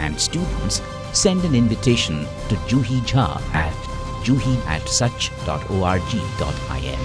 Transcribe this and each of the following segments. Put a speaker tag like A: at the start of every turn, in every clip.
A: and students, send an invitation to Juhi Jha at juhi@such.org.in.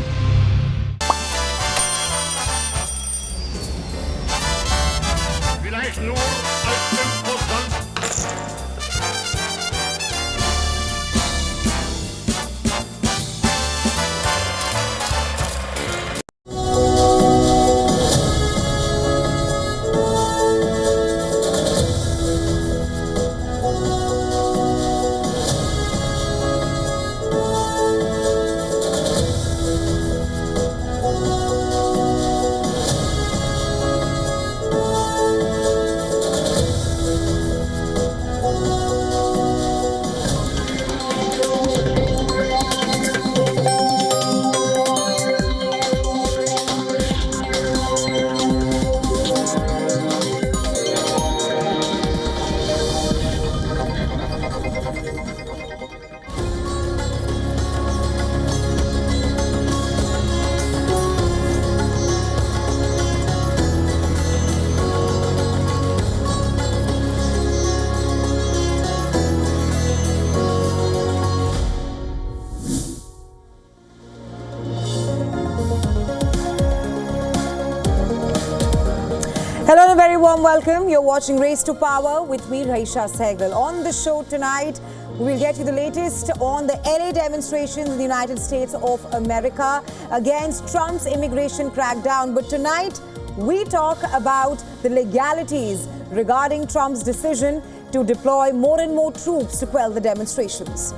B: Hello and a very warm welcome. You're watching Race to Power with me, Raisha Sehgal. On the show tonight, we'll get you the latest on the LA demonstrations in the United States of America against Trump's immigration crackdown. But tonight, we talk about the legalities regarding Trump's decision to deploy more and more troops to quell the demonstrations.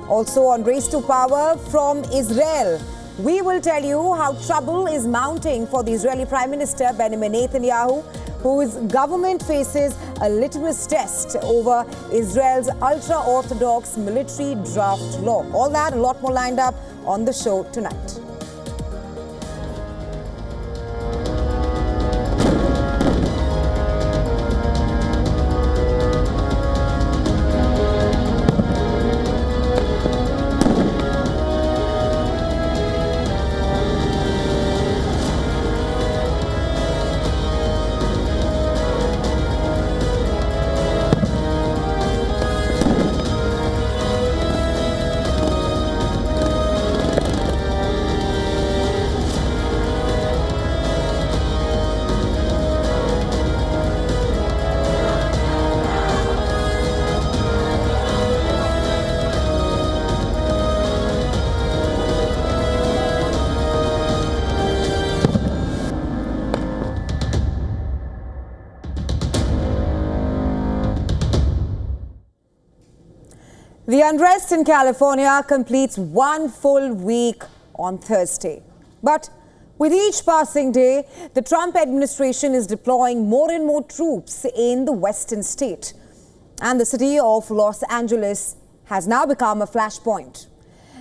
B: Also on Race to Power from Israel, we will tell you how trouble is mounting for the Israeli Prime Minister Benjamin Netanyahu, whose government faces a litmus test over Israel's ultra-orthodox military draft law. All that and a lot more lined up on the show tonight. The unrest in California completes one full week on Thursday. But with each passing day, the Trump administration is deploying more and more troops in the western state. And the city of Los Angeles has now become a flashpoint.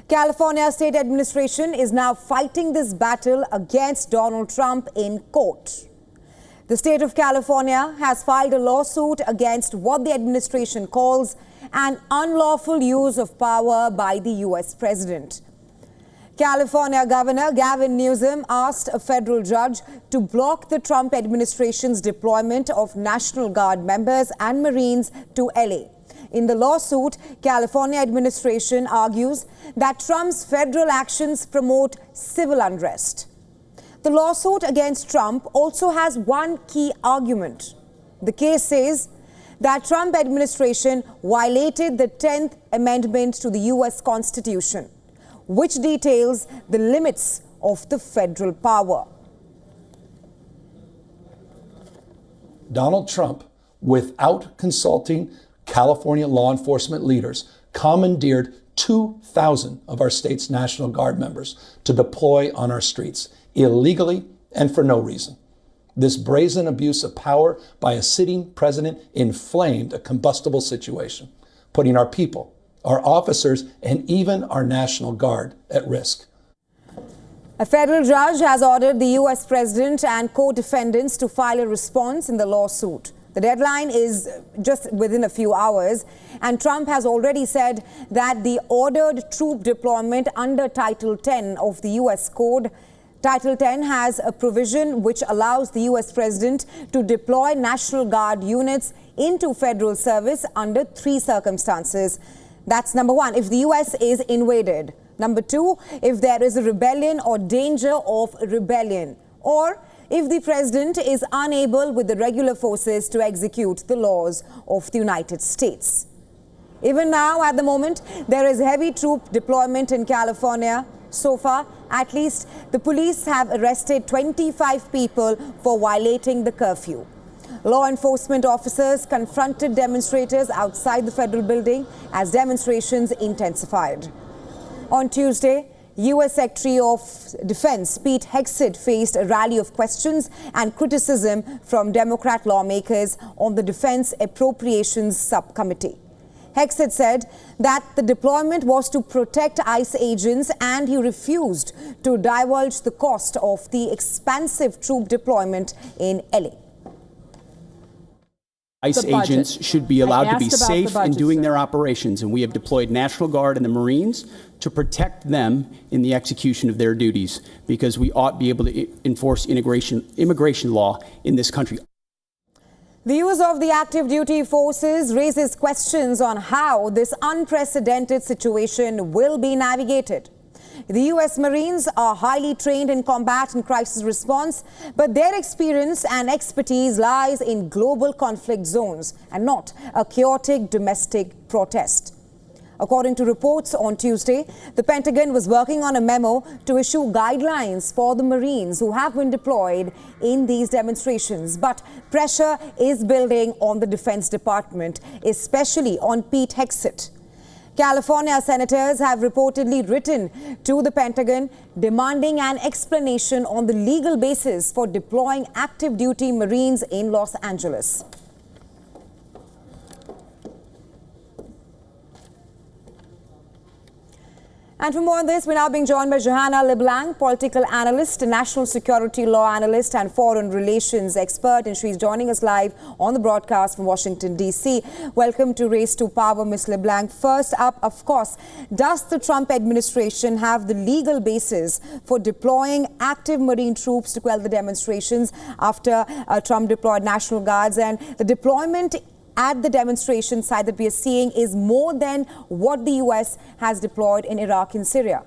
B: California state administration is now fighting this battle against Donald Trump in court. The state of California has filed a lawsuit against what the administration calls an unlawful use of power by the U.S. president. California Governor Gavin Newsom asked a federal judge to block the Trump administration's deployment of National Guard members and Marines to LA. In the lawsuit, California administration argues that Trump's federal actions promote civil unrest. The lawsuit against Trump also has one key argument. The case says that Trump administration violated the 10th Amendment to the U.S. Constitution, which details the limits of the federal power.
C: Donald Trump, without consulting California law enforcement leaders, commandeered 2,000 of our state's National Guard members to deploy on our streets, illegally and for no reason. This brazen abuse of power by a sitting president inflamed a combustible situation, putting our people, our officers, and even our National Guard at risk.
B: A federal judge has ordered the U.S. president and co-defendants to file a response in the lawsuit. The deadline is just within a few hours, and Trump has already said that the ordered troop deployment under Title 10 of the U.S. Code. Title 10 has a provision which allows the U.S. president to deploy National Guard units into federal service under 3 circumstances. That's number 1, if the US is invaded. Number 2, if there is a rebellion or danger of rebellion. Or if the president is unable with the regular forces to execute the laws of the United States. Even now, at the moment, there is heavy troop deployment in California. So far, at least, the police have arrested 25 people for violating the curfew. Law enforcement officers confronted demonstrators outside the federal building as demonstrations intensified. On Tuesday, U.S. Secretary of Defense Pete Hegseth faced a rally of questions and criticism from Democrat lawmakers on the Defense Appropriations Subcommittee. Hegseth said that the deployment was to protect ICE agents, and he refused to divulge the cost of the expansive troop deployment in LA.
D: ICE agents should be allowed to be safe in doing their operations, and we have deployed National Guard and the Marines to protect them in the execution of their duties, because we ought to be able to enforce immigration law in this country.
B: The use of the active duty forces raises questions on how this unprecedented situation will be navigated. The U.S. Marines are highly trained in combat and crisis response, but their experience and expertise lies in global conflict zones and not a chaotic domestic protest. According to reports on Tuesday, the Pentagon was working on a memo to issue guidelines for the Marines who have been deployed in these demonstrations. But pressure is building on the Defense Department, especially on Pete Hegseth. California senators have reportedly written to the Pentagon demanding an explanation on the legal basis for deploying active duty Marines in Los Angeles. And for more on this, we're now being joined by Johanna LeBlanc, political analyst, national security law analyst and foreign relations expert. And she's joining us live on the broadcast from Washington, D.C. Welcome to Race to Power, Ms. LeBlanc. First up, of course, does the Trump administration have the legal basis for deploying active Marine troops to quell the demonstrations after Trump deployed National Guards? And the deployment at the demonstration site that we are seeing is more than what the U.S. has deployed in Iraq and Syria.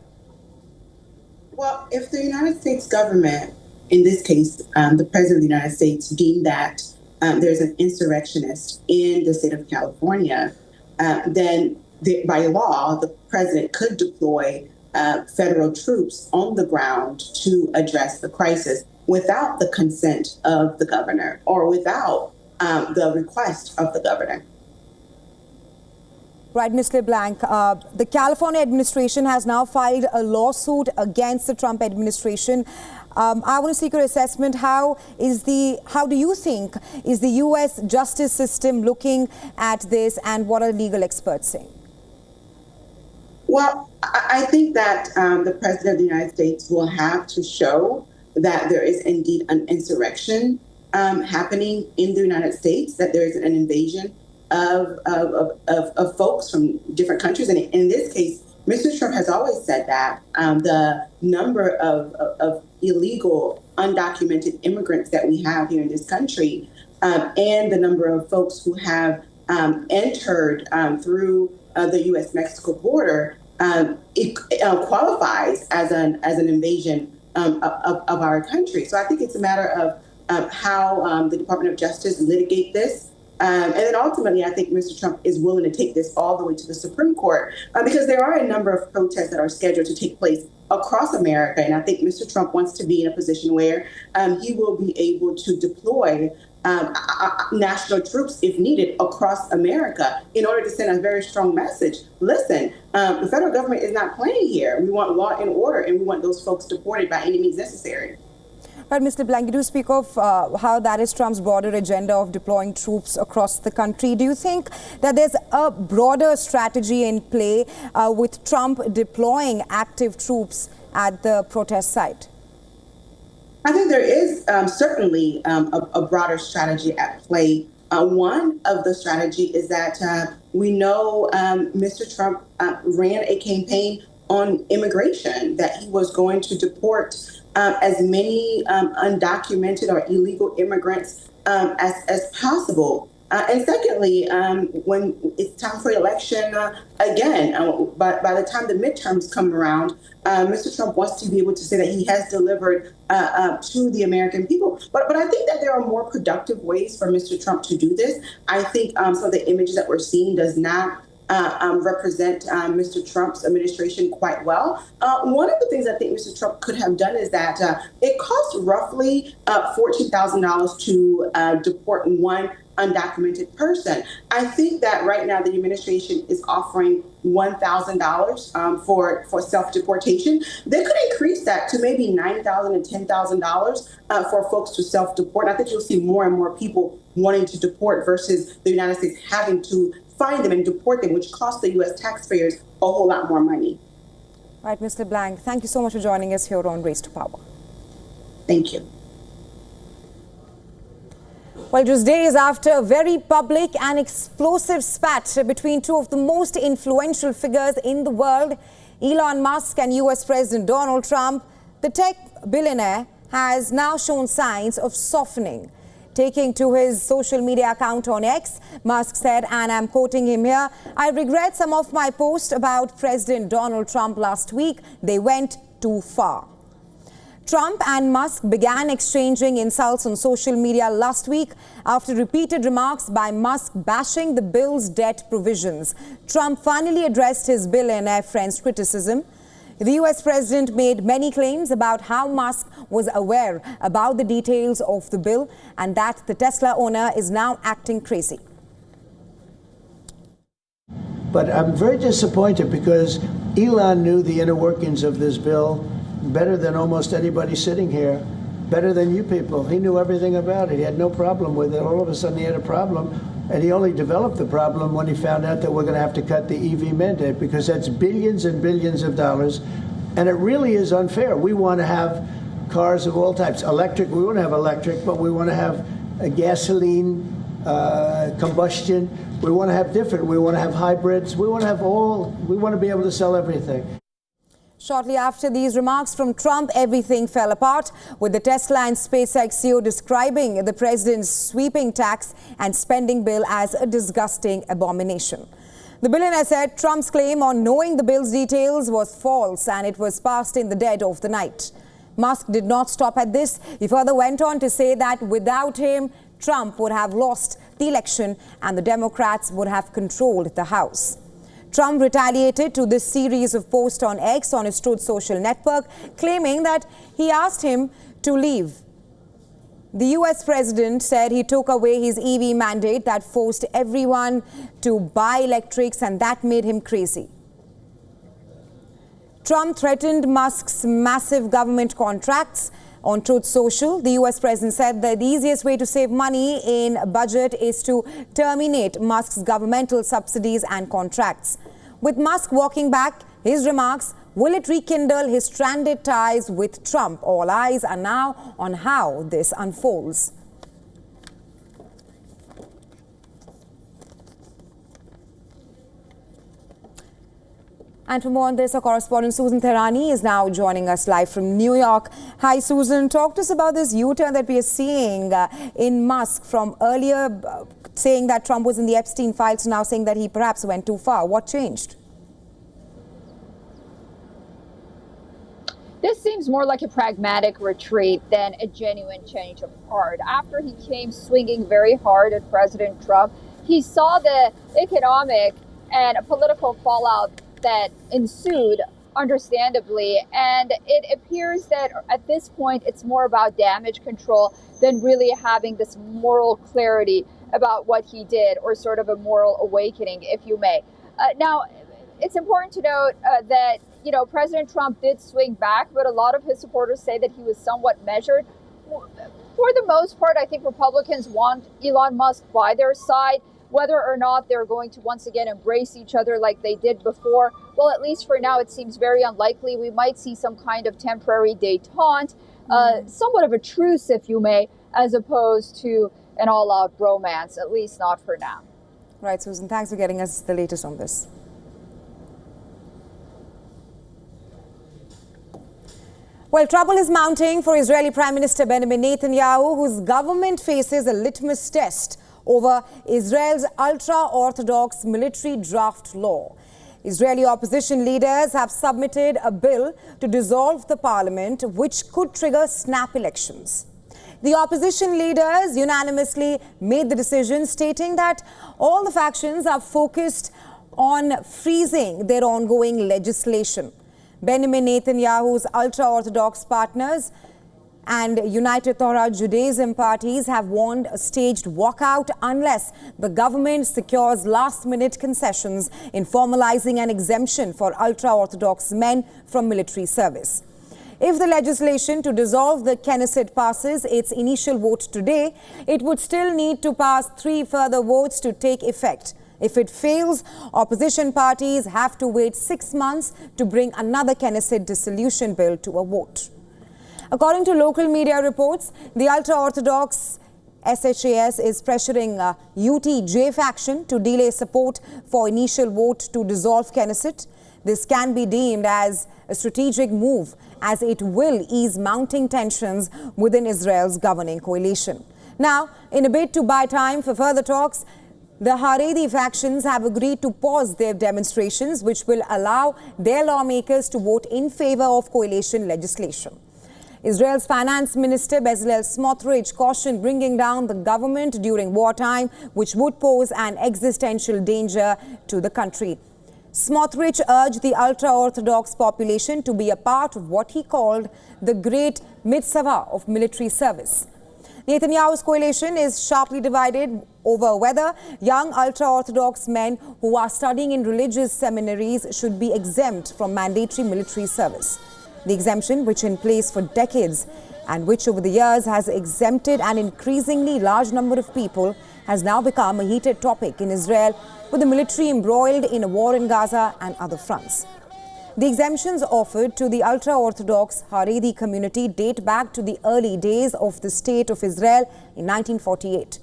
E: Well, if the United States government, in this case, the President of the United States, deemed that there's an insurrectionist in the state of California, then by law, the President could deploy federal troops on the ground to address the crisis without the consent of the governor or without the request of the governor.
B: Right, Ms. LeBlanc, the California administration has now filed a lawsuit against the Trump administration. I want to seek your assessment. How do you think is the U.S. justice system looking at this, and what are legal experts saying?
E: Well, I think that the President of the United States will have to show that there is indeed an insurrection happening in the United States, that there is an invasion of folks from different countries. And in this case, Mr. Trump has always said that the number of illegal, undocumented immigrants that we have here in this country and the number of folks who have entered through the U.S.-Mexico border, it qualifies as an invasion of our country. So I think it's a matter of how the Department of Justice litigate this. And then ultimately, I think Mr. Trump is willing to take this all the way to the Supreme Court because there are a number of protests that are scheduled to take place across America. And I think Mr. Trump wants to be in a position where he will be able to deploy national troops, if needed, across America in order to send a very strong message. Listen, the federal government is not playing here. We want law and order, and we want those folks deported by any means necessary.
B: But Mr. LeBlanc, you do speak of how that is Trump's broader agenda of deploying troops across the country. Do you think that there's a broader strategy in play with Trump deploying active troops at the protest site?
E: I think there is certainly a broader strategy at play. One of the strategy is that we know Mr. Trump ran a campaign on immigration, that he was going to deport as many undocumented or illegal immigrants as possible. And secondly, when it's time for election again, by the time the midterms come around, Mr. Trump wants to be able to say that he has delivered to the American people. But I think that there are more productive ways for Mr. Trump to do this. I think some of the images that we're seeing does not represent Mr. Trump's administration quite well. One of the things I think Mr. Trump could have done is that it costs roughly $14,000 to deport one undocumented person. I think that right now the administration is offering $1,000 for self-deportation. They could increase that to maybe $9,000 and $10,000 for folks to self-deport. I think you'll see more and more people wanting to deport versus the United States having to find them and deport them, which costs the U.S. taxpayers a whole lot more money.
B: All right, Mr. Blank, thank you so much for joining us here on Race to Power.
E: Thank you.
B: Well, just days after a very public and explosive spat between two of the most influential figures in the world, Elon Musk and US President Donald Trump, the tech billionaire has now shown signs of softening. Taking to his social media account on X, Musk said, and I'm quoting him here, "I regret some of my posts about President Donald Trump last week. They went too far." Trump and Musk began exchanging insults on social media last week after repeated remarks by Musk bashing the bill's debt provisions. Trump finally addressed his billionaire friend's criticism. The US president made many claims about how Musk was aware about the details of the bill and that the Tesla owner is now acting crazy.
F: But I'm very disappointed because Elon knew the inner workings of this bill better than almost anybody sitting here, better than you people. He knew everything about it. He had no problem with it. All of a sudden he had a problem, and he only developed the problem when he found out that we're going to have to cut the EV mandate, because that's billions and billions of dollars, and it really is unfair. We want to have cars of all types. Electric, we want to have electric, but we want to have a gasoline, combustion. We want to have different. We want to have hybrids. We want to have all. We want to be able to sell everything.
B: Shortly after these remarks from Trump, everything fell apart, with the Tesla and SpaceX CEO describing the president's sweeping tax and spending bill as a disgusting abomination. The billionaire said Trump's claim on knowing the bill's details was false and it was passed in the dead of the night. Musk did not stop at this. He further went on to say that without him, Trump would have lost the election and the Democrats would have controlled the House. Trump retaliated to this series of posts on X on his Truth social network, claiming that he asked him to leave. The US president said he took away his EV mandate that forced everyone to buy electrics, and that made him crazy. Trump threatened Musk's massive government contracts. On Truth Social, the US president said that the easiest way to save money in a budget is to terminate Musk's governmental subsidies and contracts. With Musk walking back his remarks, will it rekindle his stranded ties with Trump? All eyes are now on how this unfolds. And for more on this, our correspondent Susan Therani is now joining us live from New York. Hi, Susan. Talk to us about this U-turn that we are seeing in Musk from earlier saying that Trump was in the Epstein files to now saying that he perhaps went too far. What changed?
G: This seems more like a pragmatic retreat than a genuine change of heart. After he came swinging very hard at President Trump, he saw the economic and political fallout that ensued, understandably, and it appears that at this point it's more about damage control than really having this moral clarity about what he did, or sort of a moral awakening, if you may. Now, it's important to note that President Trump did swing back, but a lot of his supporters say that he was somewhat measured. For the most part, I think Republicans want Elon Musk by their side. Whether or not they're going to once again embrace each other like they did before, well, at least for now, it seems very unlikely. We might see some kind of temporary détente, somewhat of a truce, if you may, as opposed to an all-out romance, at least not for now.
B: Right, Susan, thanks for getting us the latest on this. Well, trouble is mounting for Israeli Prime Minister Benjamin Netanyahu, whose government faces a litmus test over Israel's ultra-Orthodox military draft law. Israeli opposition leaders have submitted a bill to dissolve the parliament, which could trigger snap elections. The opposition leaders unanimously made the decision, stating that all the factions are focused on freezing their ongoing legislation. Benjamin Netanyahu's ultra-Orthodox partners and United Torah Judaism parties have warned a staged walkout unless the government secures last-minute concessions in formalizing an exemption for ultra-Orthodox men from military service. If the legislation to dissolve the Knesset passes its initial vote today, it would still need to pass 3 further votes to take effect. If it fails, opposition parties have to wait 6 months to bring another Knesset dissolution bill to a vote. According to local media reports, the ultra-Orthodox SHAS is pressuring UTJ faction to delay support for initial vote to dissolve Knesset. This can be deemed as a strategic move, as it will ease mounting tensions within Israel's governing coalition. Now, in a bid to buy time for further talks, the Haredi factions have agreed to pause their demonstrations, which will allow their lawmakers to vote in favor of coalition legislation. Israel's finance minister Bezalel Smotrich cautioned bringing down the government during wartime, which would pose an existential danger to the country. Smotrich urged the ultra-Orthodox population to be a part of what he called the great mitzvah of military service. Netanyahu's coalition is sharply divided over whether young ultra-Orthodox men who are studying in religious seminaries should be exempt from mandatory military service. The exemption, which in place for decades and which over the years has exempted an increasingly large number of people, has now become a heated topic in Israel, with the military embroiled in a war in Gaza and other fronts. The exemptions offered to the ultra-Orthodox Haredi community date back to the early days of the State of Israel in 1948.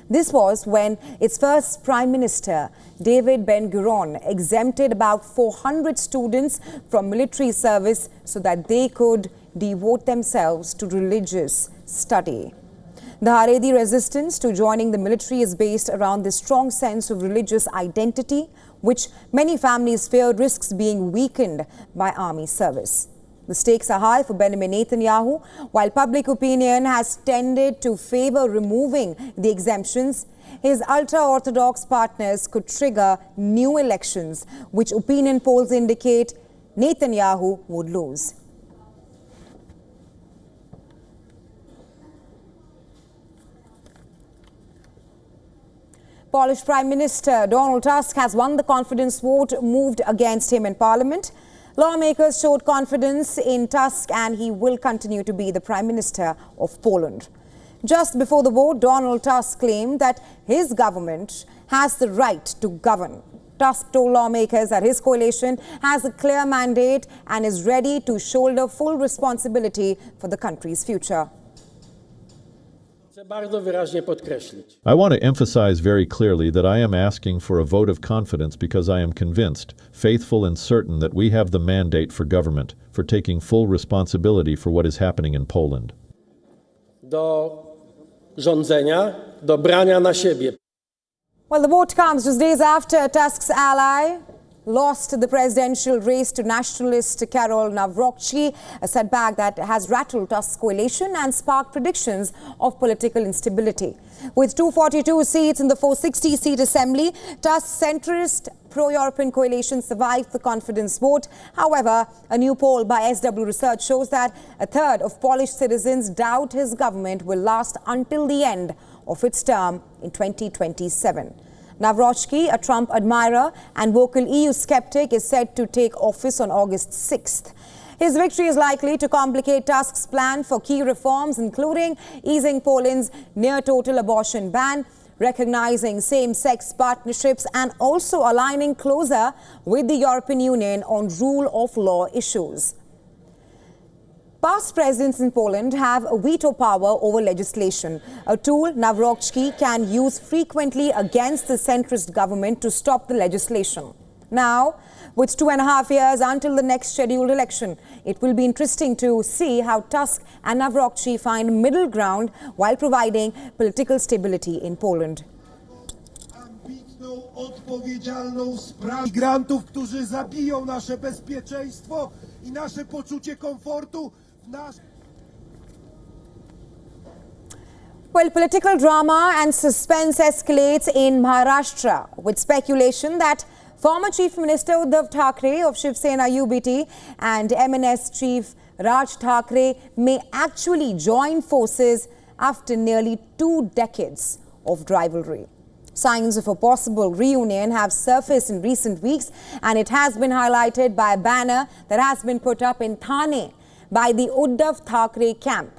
B: This was when its first Prime Minister, David Ben-Gurion, exempted about 400 students from military service so that they could devote themselves to religious study. The Haredi resistance to joining the military is based around this strong sense of religious identity, which many families fear risks being weakened by army service. The stakes are high for Benjamin Netanyahu. While public opinion has tended to favor removing the exemptions, his ultra-Orthodox partners could trigger new elections, which opinion polls indicate Netanyahu would lose. Polish Prime Minister Donald Tusk has won the confidence vote moved against him in Parliament. Lawmakers showed confidence in Tusk and he will continue to be the Prime Minister of Poland. Just before the vote, Donald Tusk claimed that his government has the right to govern. Tusk told lawmakers that his coalition has a clear mandate and is ready to shoulder full responsibility for the country's future.
H: I want to emphasize very clearly that I am asking for a vote of confidence because I am convinced, faithful and certain that we have the mandate for government, for taking full responsibility for what is happening in Poland.
I: Do rządzenia, do brania na siebie.
B: Well, the vote comes just days after Tusk's ally lost the presidential race to nationalist Karol Nawrocki, a setback that has rattled Tusk's coalition and sparked predictions of political instability. With 242 seats in the 460-seat assembly, Tusk's centrist pro-European coalition survived the confidence vote. However, a new poll by SW Research shows that a third of Polish citizens doubt his government will last until the end of its term in 2027. Nawrocki, a Trump admirer and vocal EU skeptic, is said to take office on August 6th. His victory is likely to complicate Tusk's plan for key reforms, including easing Poland's near-total abortion ban, recognizing same-sex partnerships, and also aligning closer with the European Union on rule of law issues. Past presidents in Poland have a veto power over legislation, a tool Nawrocki can use frequently against the centrist government to stop the legislation. Now, with 2.5 years until the next scheduled election, it will be interesting to see how Tusk and Nawrocki find middle ground while providing political stability in Poland.
J: odpowiedzialną sprawę migrantów, którzy zabiją nasze bezpieczeństwo i nasze poczucie komfortu w nasz...
B: Well, political drama and suspense escalates in Maharashtra with speculation that former Chief Minister Uddhav Thackeray of Shiv Sena UBT and MNS Chief Raj Thackeray may actually join forces after nearly 2 decades of rivalry. Signs of a possible reunion have surfaced in recent weeks, and it has been highlighted by a banner that has been put up in Thane by the Uddhav Thackeray camp.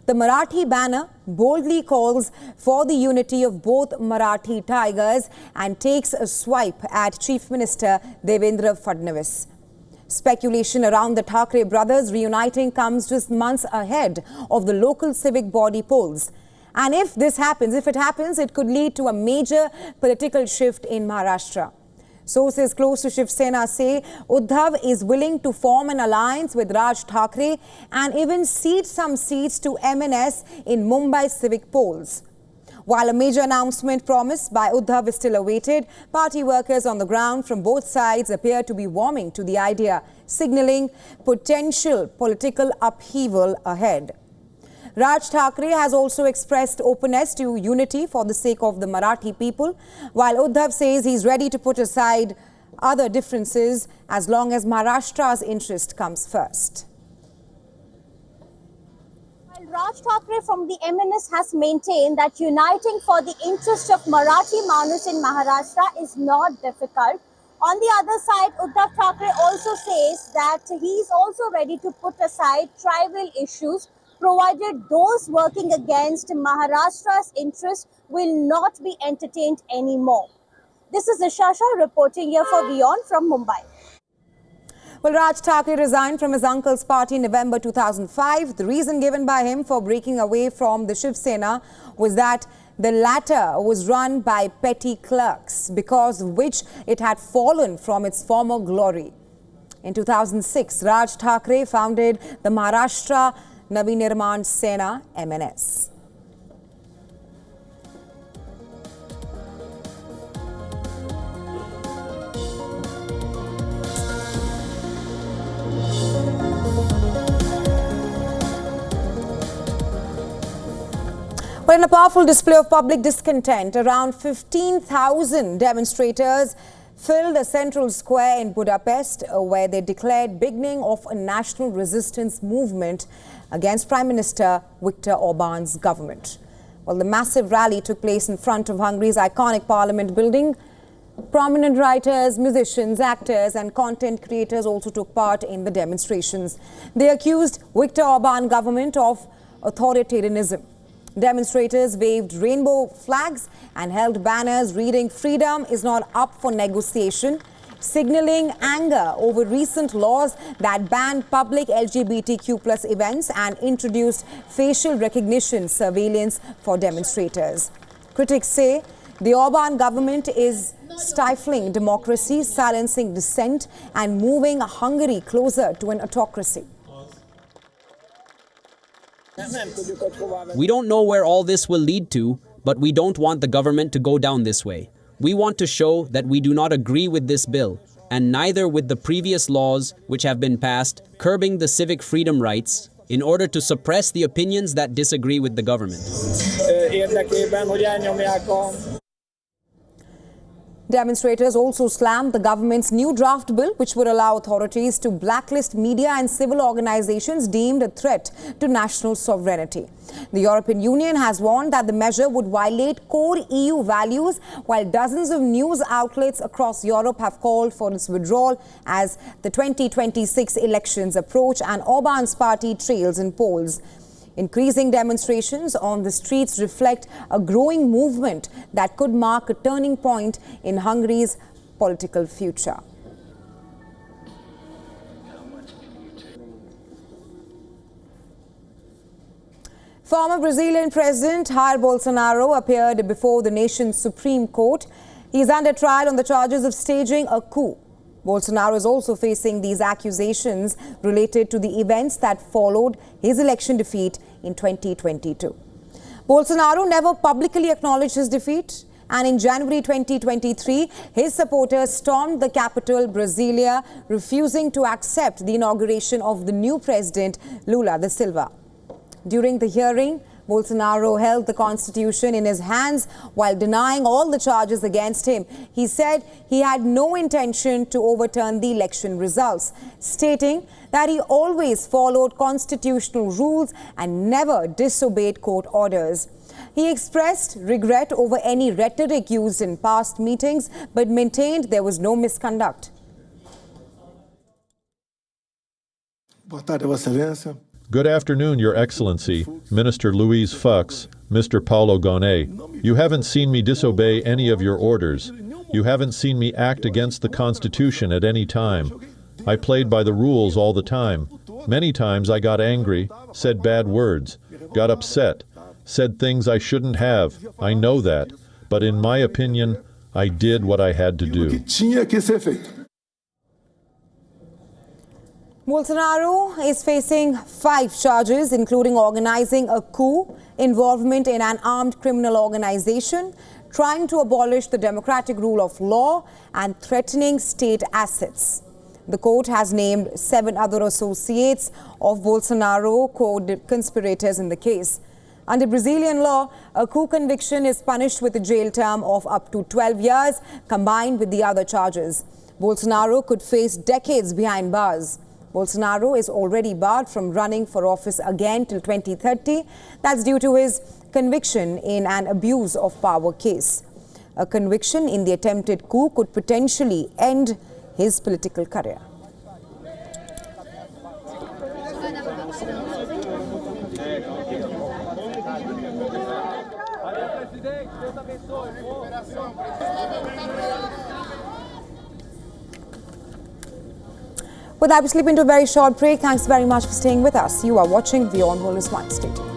B: The Marathi banner boldly calls for the unity of both Marathi tigers and takes a swipe at Chief Minister Devendra Fadnavis. Speculation around the Thackeray brothers reuniting comes just months ahead of the local civic body polls. And if it happens, it could lead to a major political shift in Maharashtra. Sources close to Shiv Sena say Uddhav is willing to form an alliance with Raj Thackeray and even cede some seats to MNS in Mumbai civic polls. While a major announcement promised by Uddhav is still awaited, party workers on the ground from both sides appear to be warming to the idea, signaling potential political upheaval ahead. Raj Thackeray has also expressed openness to unity for the sake of the Marathi people, while Uddhav says he's ready to put aside other differences as long as Maharashtra's interest comes first.
K: While Raj Thackeray from the MNS has maintained that uniting for the interest of Marathi Manus in Maharashtra is not difficult, on the other side, Uddhav Thackeray also says that he's also ready to put aside tribal issues, provided those working against Maharashtra's interests will not be entertained anymore. This is Ishasha reporting here for WION from Mumbai.
B: Well, Raj Thackeray resigned from his uncle's party in November 2005. The reason given by him for breaking away from the Shiv Sena was that the latter was run by petty clerks, because of which it had fallen from its former glory. In 2006, Raj Thackeray founded the Maharashtra Navinirman Sena MNS. But in a powerful display of public discontent, around 15,000 demonstrators filled a central square in Budapest, where they declared beginning of a national resistance movement against Prime Minister Viktor Orban's government. Well, the massive rally took place in front of Hungary's iconic parliament building. Prominent writers, musicians, actors and content creators also took part in the demonstrations. They accused Viktor Orban government of authoritarianism. Demonstrators waved rainbow flags and held banners reading "Freedom is not up for negotiation," signaling anger over recent laws that banned public LGBTQ+ events and introduced facial recognition surveillance for demonstrators. Critics say the Orban government is stifling democracy, silencing dissent and moving Hungary closer to an autocracy.
L: We don't know where all this will lead to, but we don't want the government to go down this way. We want to show that we do not agree with this bill, and neither with the previous laws which have been passed curbing the civic freedom rights in order to suppress the opinions that disagree with the government.
B: Demonstrators also slammed the government's new draft bill, which would allow authorities to blacklist media and civil organizations deemed a threat to national sovereignty. The European Union has warned that the measure would violate core EU values, while dozens of news outlets across Europe have called for its withdrawal as the 2026 elections approach and Orban's party trails in polls. Increasing demonstrations on the streets reflect a growing movement that could mark a turning point in Hungary's political future. Former Brazilian President Jair Bolsonaro appeared before the nation's Supreme Court. He is under trial on the charges of staging a coup. Bolsonaro is also facing these accusations related to the events that followed his election defeat in 2022. Bolsonaro never publicly acknowledged his defeat. And in January 2023, his supporters stormed the capital, Brasilia, refusing to accept the inauguration of the new president, Lula da Silva. During the hearing, Bolsonaro held the constitution in his hands while denying all the charges against him. He said he had no intention to overturn the election results, stating that he always followed constitutional rules and never disobeyed court orders. He expressed regret over any rhetoric used in past meetings, but maintained there was no misconduct.
H: Good afternoon, Your Excellency, Minister Louise Fux, Mr. Paulo Gonet. You haven't seen me disobey any of your orders. You haven't seen me act against the Constitution at any time. I played by the rules all the time. Many times I got angry, said bad words, got upset, said things I shouldn't have. I know that. But in my opinion, I did what I had to do.
B: Bolsonaro is facing 5 charges, including organizing a coup, involvement in an armed criminal organization, trying to abolish the democratic rule of law, and threatening state assets. The court has named 7 other associates of Bolsonaro co-conspirators in the case. Under Brazilian law, a coup conviction is punished with a jail term of up to 12 years, combined with the other charges. Bolsonaro could face decades behind bars. Bolsonaro is already barred from running for office again till 2030. That's due to his conviction in an abuse of power case. A conviction in the attempted coup could potentially end his political career. With that, we slip into a very short break. Thanks very much for staying with us. You are watching WION The World. Stay tuned.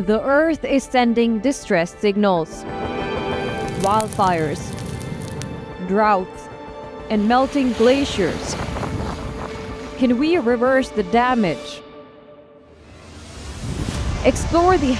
M: The Earth is sending distress signals. Wildfires, droughts, and melting glaciers. Can we reverse the damage? Explore the